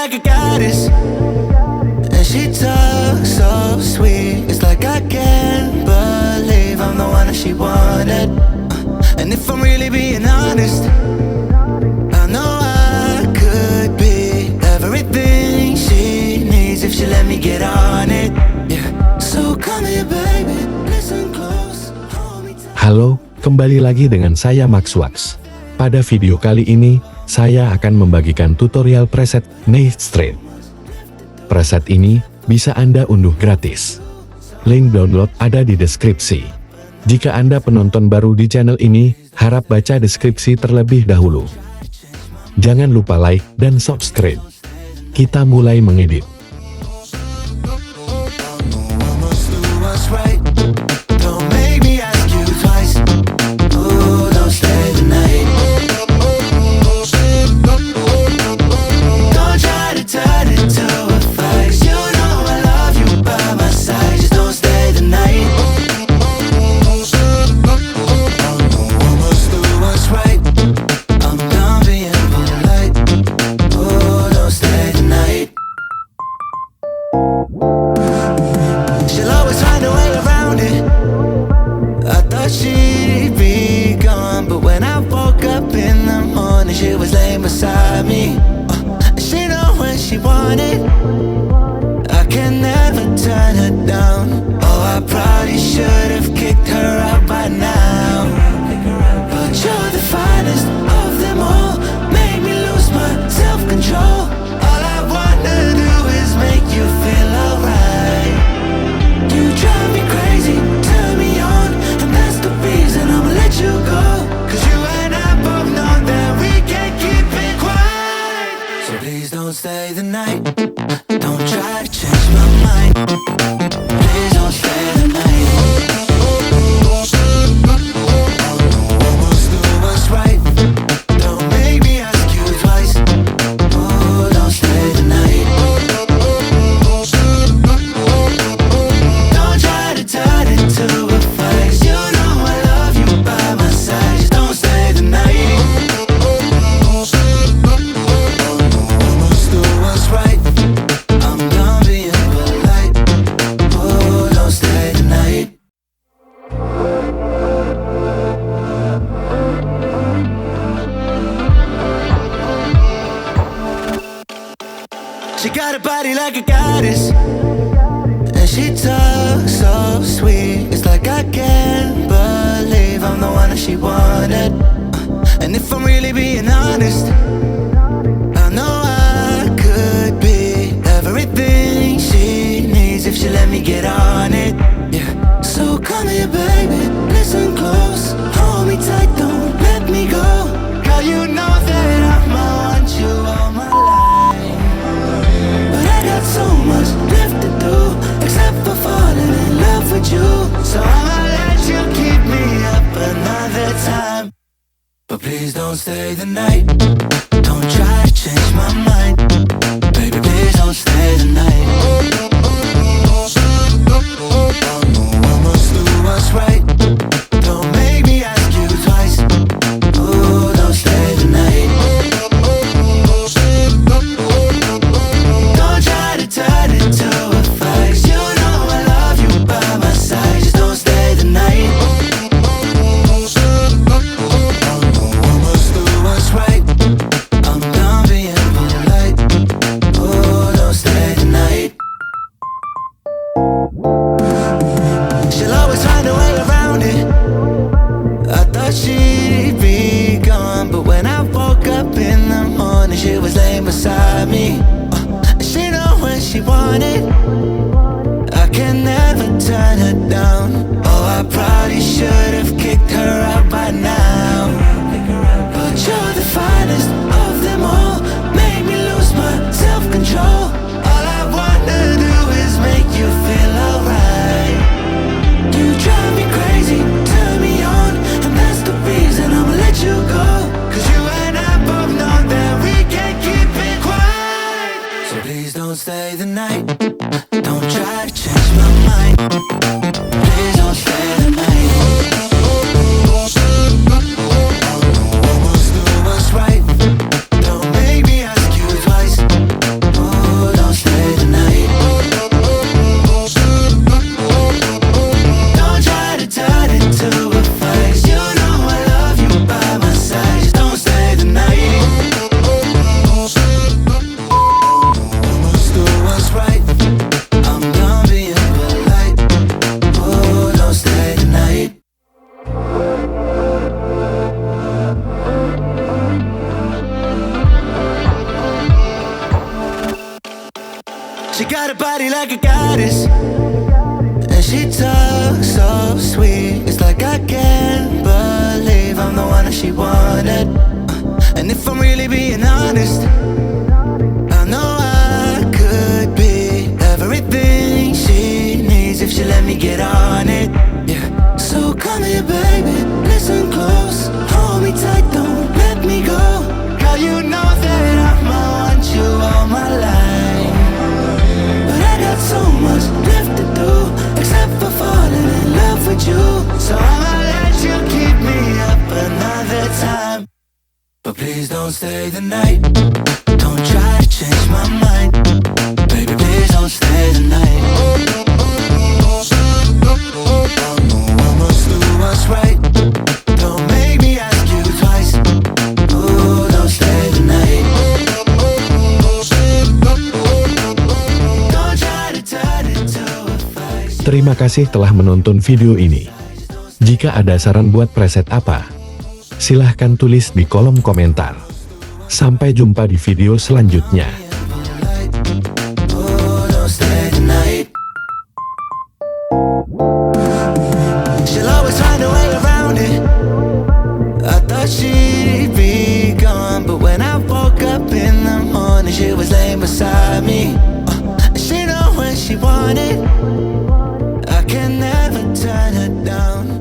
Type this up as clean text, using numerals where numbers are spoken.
like a goddess, and she talks so sweet. It's like I can't believe I'm the one that she wanted. And if I'm really being honest, I know I could be everything she needs if she let me get on it. Yeah. So come here baby, listen close, hold me tight. Halo, kembali lagi dengan saya Maxwex. Pada video kali ini, saya akan membagikan tutorial preset Night Street. Preset ini bisa Anda unduh gratis. Link download ada di deskripsi. Jika Anda penonton baru di channel ini, harap baca deskripsi terlebih dahulu. Jangan lupa like dan subscribe. Kita mulai mengedit. She'd be gone, but when I woke up in the morning, she was laying beside me. She know when she wanted, I can never turn her down. Oh, I probably should have kicked her out by now, but you're the finest of them all, made me lose my self-control. All I wanna do is make you feel alright. You drive me crazy, turn me on, and that's the reason I'ma let you go. Cause you and I both know that we can't keep it quiet. So please don't stay the night, don't try to change my mind. Please don't stay the night. Almost do what's right, don't make me ask you twice. Oh, don't stay the night. Don't try to turn it to a fight. You know I love you by my side. Just don't stay the night. Almost do what's right, I'm done being polite. Oh, don't stay the night. She got a body like a goddess, and she talks so sweet. It's like I can't believe I'm the one that she wanted. And if I'm really being honest, I know I could be everything she needs if she let me get on it. Yeah. So come here baby, listen close, hold me tight, don't let me go. Girl, you know that I'ma want you all my life, but I got so much left to do, except for falling in love with you. So I'ma let you keep me up another time, but please don't stay the night. Don't try to change my mind, baby, please don't stay the night. Almost do what's right, don't make me ask you twice. Oh, don't stay the night. Don't try to turn it to a fight. You know I love you by my side. Just don't stay the night. Almost do what's right, I'm done being polite. Oh, don't stay the night. She'll always find a way around it. I thought she'd be gone, but when I woke up in the morning, she was laying beside me. She know when she wanted, I can never turn her down. Oh, I probably should have kicked her out by now, but you're the finest of them all, made me lose my self-control. All I wanna do is make you feel alright. You drive me crazy, turn me on, and that's the reason I'ma let you go. Cause you and I both know that we can't keep it quiet. So please don't stay the night, don't try to change my mind. Please don't stay the night. Almost do what's right, body like a goddess, and she talks so sweet. It's like I can't believe I'm the one that she wanted. And if I'm really being honest, I know I could be everything she needs if she let me get on it. Yeah. So come here, baby, listen close, hold me tight, don't let me go. Girl, you know that I'ma want you all my life, but I got so much left to do, except for falling in love with you. So I'ma let you keep me up another time, but please don't stay the night. Don't try to change my mind, baby, please don't stay the night. I must do what's right, don't make me ask you twice. Ooh, don't stay the night. Don't try to turn it to a fight. Terima kasih telah menonton video ini. Jika ada saran buat preset apa, silahkan tulis di kolom komentar. Sampai jumpa di video selanjutnya. Ooh, don't stay the night. She'll always find a way around it. I thought she'd be gone, but when I woke up in the morning, she was laying beside me. She know when she wanted, I can never turn her down.